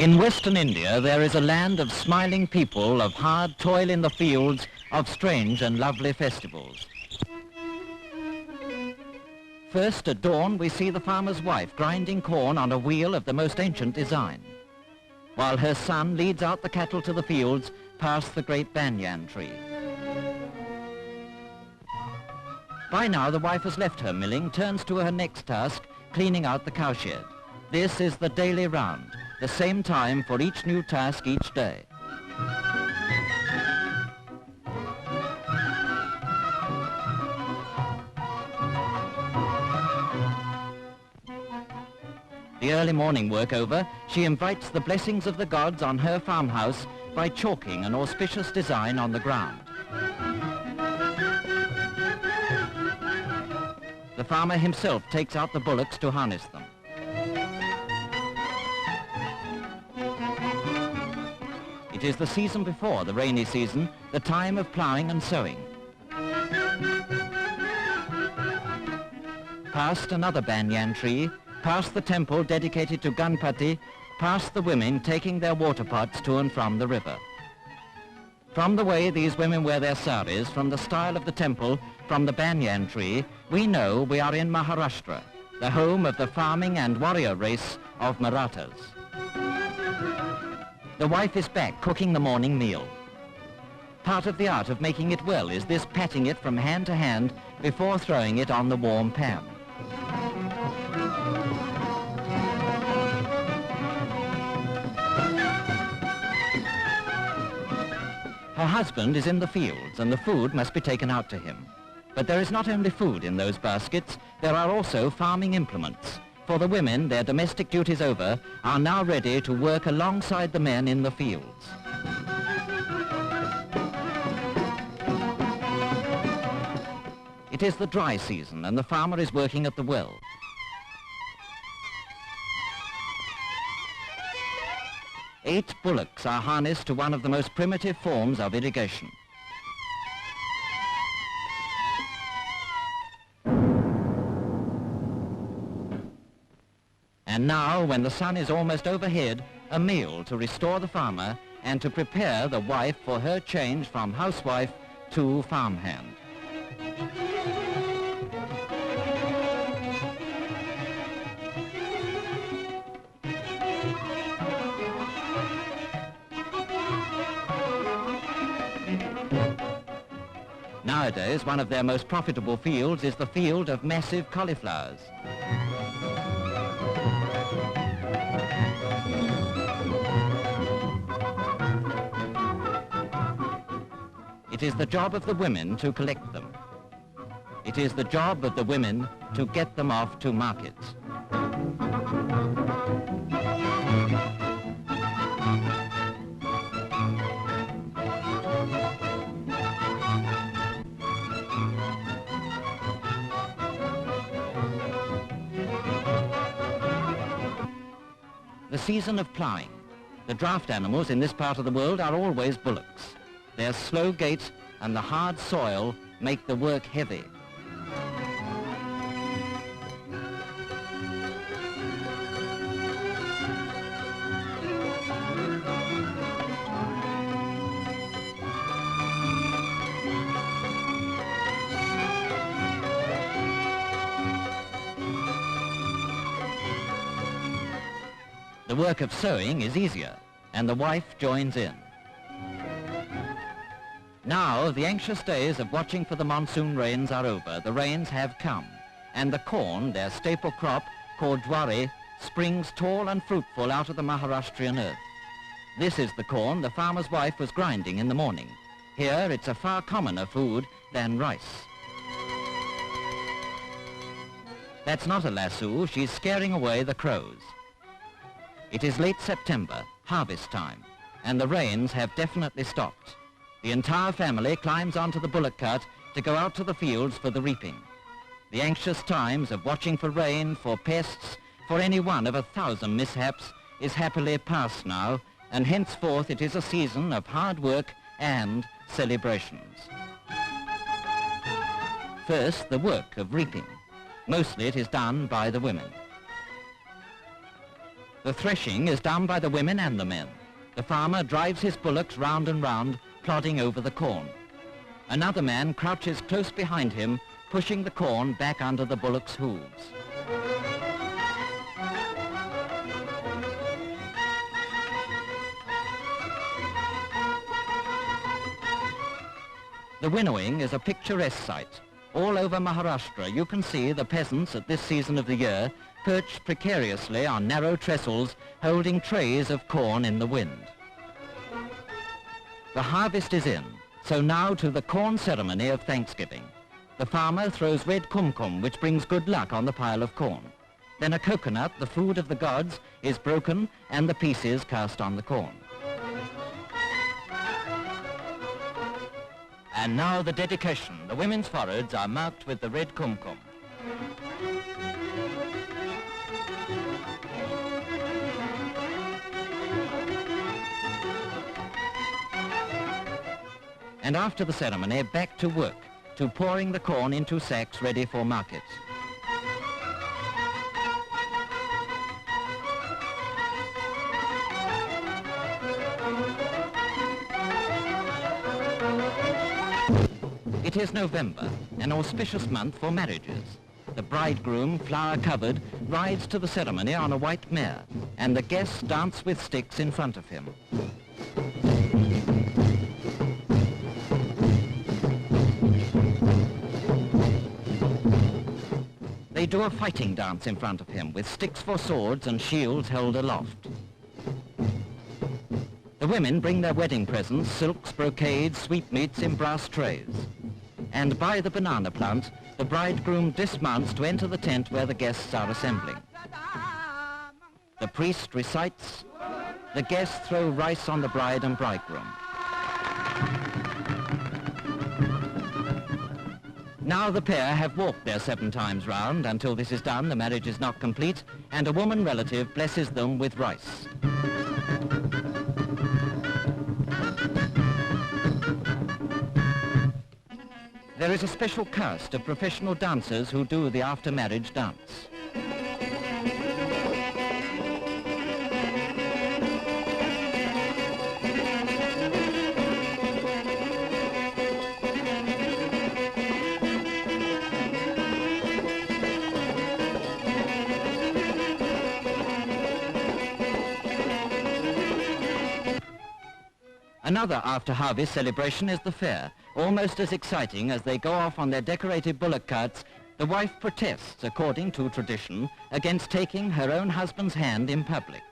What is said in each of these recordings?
In western India, there is a land of smiling people, of hard toil in the fields, of strange and lovely festivals. First, at dawn, we see the farmer's wife grinding corn on a wheel of the most ancient design, while her son leads out the cattle to the fields past the great banyan tree. By now, the wife has left her milling, turns to her next task, cleaning out the cowshed. This is the daily round, the same time for each new task each day. The early morning work over, she invites the blessings of the gods on her farmhouse by chalking an auspicious design on the ground. The farmer himself takes out the bullocks to harness them. It is the season before the rainy season, the time of ploughing and sowing. Past another banyan tree, past the temple dedicated to Ganpati, past the women taking their water pots to and from the river. From the way these women wear their saris, from the style of the temple, from the banyan tree, we know we are in Maharashtra, the home of the farming and warrior race of Marathas. The wife is back cooking the morning meal. Part of the art of making it well is this patting it from hand to hand before throwing it on the warm pan. Her husband is in the fields and the food must be taken out to him. But there is not only food in those baskets, there are also farming implements. For the women, their domestic duties over, are now ready to work alongside the men in the fields. It is the dry season and the farmer is working at the well. Eight bullocks are harnessed to one of the most primitive forms of irrigation. And now, when the sun is almost overhead, a meal to restore the farmer and to prepare the wife for her change from housewife to farmhand. Nowadays, one of their most profitable fields is the field of massive cauliflowers. It is the job of the women to collect them. It is the job of the women to get them off to markets. The season of ploughing. The draft animals in this part of the world are always bullocks. Their slow gait and the hard soil make the work heavy. The work of sowing is easier, and the wife joins in. Now, the anxious days of watching for the monsoon rains are over. The rains have come, and the corn, their staple crop, called jwari, springs tall and fruitful out of the Maharashtrian earth. This is the corn the farmer's wife was grinding in the morning. Here, it's a far commoner food than rice. That's not a lasso, she's scaring away the crows. It is late September, harvest time, and the rains have definitely stopped. The entire family climbs onto the bullock cart to go out to the fields for the reaping. The anxious times of watching for rain, for pests, for any one of 1,000 mishaps is happily past now, and henceforth it is a season of hard work and celebrations. First, the work of reaping. Mostly it is done by the women. The threshing is done by the women and the men. The farmer drives his bullocks round and round, plodding over the corn. Another man crouches close behind him, pushing the corn back under the bullock's hooves. The winnowing is a picturesque sight. All over Maharashtra you can see the peasants at this season of the year perched precariously on narrow trestles holding trays of corn in the wind. The harvest is in, so now to the corn ceremony of Thanksgiving. The farmer throws red kumkum, which brings good luck on the pile of corn. Then a coconut, the food of the gods, is broken and the pieces cast on the corn. And now the dedication. The women's foreheads are marked with the red kumkum. And after the ceremony, back to work, to pouring the corn into sacks ready for market. It is November, an auspicious month for marriages. The bridegroom, flower-covered, rides to the ceremony on a white mare, and the guests dance with sticks in front of him. They do a fighting dance in front of him, with sticks for swords and shields held aloft. The women bring their wedding presents, silks, brocades, sweetmeats in brass trays. And by the banana plant, the bridegroom dismounts to enter the tent where the guests are assembling. The priest recites, the guests throw rice on the bride and bridegroom. Now the pair have walked their 7 times round. Until this is done, the marriage is not complete, and a woman relative blesses them with rice. There is a special caste of professional dancers who do the after-marriage dance. Another after-harvest celebration is the fair. Almost as exciting as they go off on their decorated bullock carts, the wife protests, according to tradition, against taking her own husband's hand in public.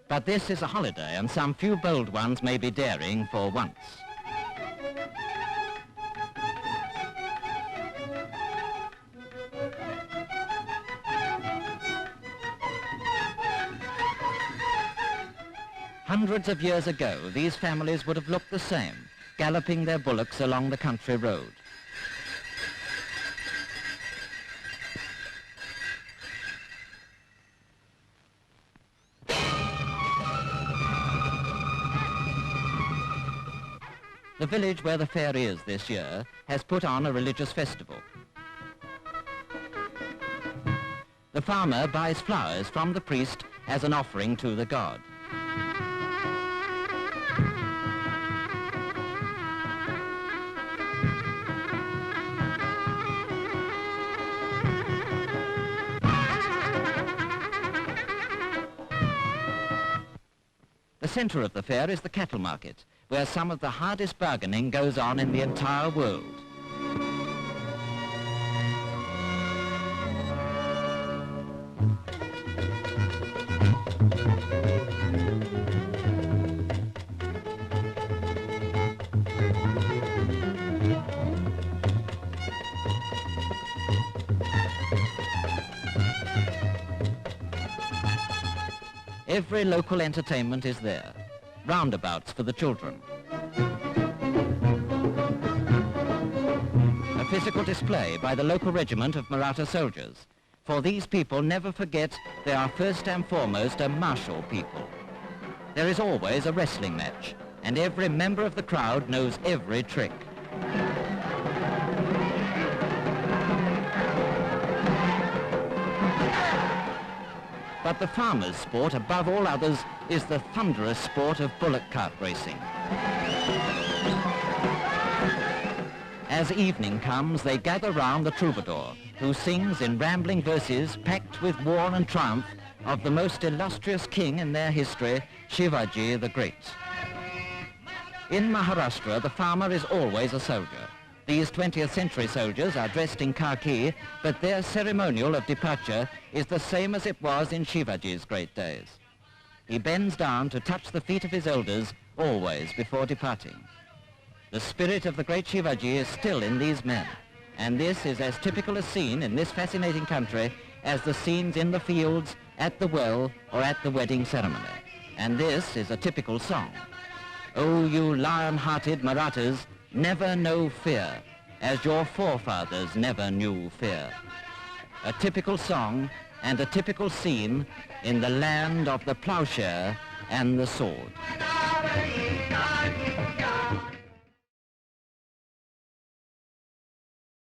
But this is a holiday, and some few bold ones may be daring for once. Hundreds of years ago, these families would have looked the same, galloping their bullocks along the country road. The village where the fair is this year has put on a religious festival. The farmer buys flowers from the priest as an offering to the god. The center of the fair is the cattle market, where some of the hardest bargaining goes on in the entire world. Every local entertainment is there. Roundabouts for the children. A physical display by the local regiment of Maratha soldiers. For these people never forget they are first and foremost a martial people. There is always a wrestling match, and every member of the crowd knows every trick. But the farmer's sport, above all others, is the thunderous sport of bullock cart racing. As evening comes, they gather round the troubadour, who sings in rambling verses packed with war and triumph of the most illustrious king in their history, Shivaji the Great. In Maharashtra, the farmer is always a soldier. These 20th century soldiers are dressed in khaki, but their ceremonial of departure is the same as it was in Shivaji's great days. He bends down to touch the feet of his elders always before departing. The spirit of the great Shivaji is still in these men, and this is as typical a scene in this fascinating country as the scenes in the fields, at the well, or at the wedding ceremony. And this is a typical song. Oh, you lion-hearted Marathas, never know fear, as your forefathers never knew fear. A typical song and a typical scene in the land of the plowshare and the sword.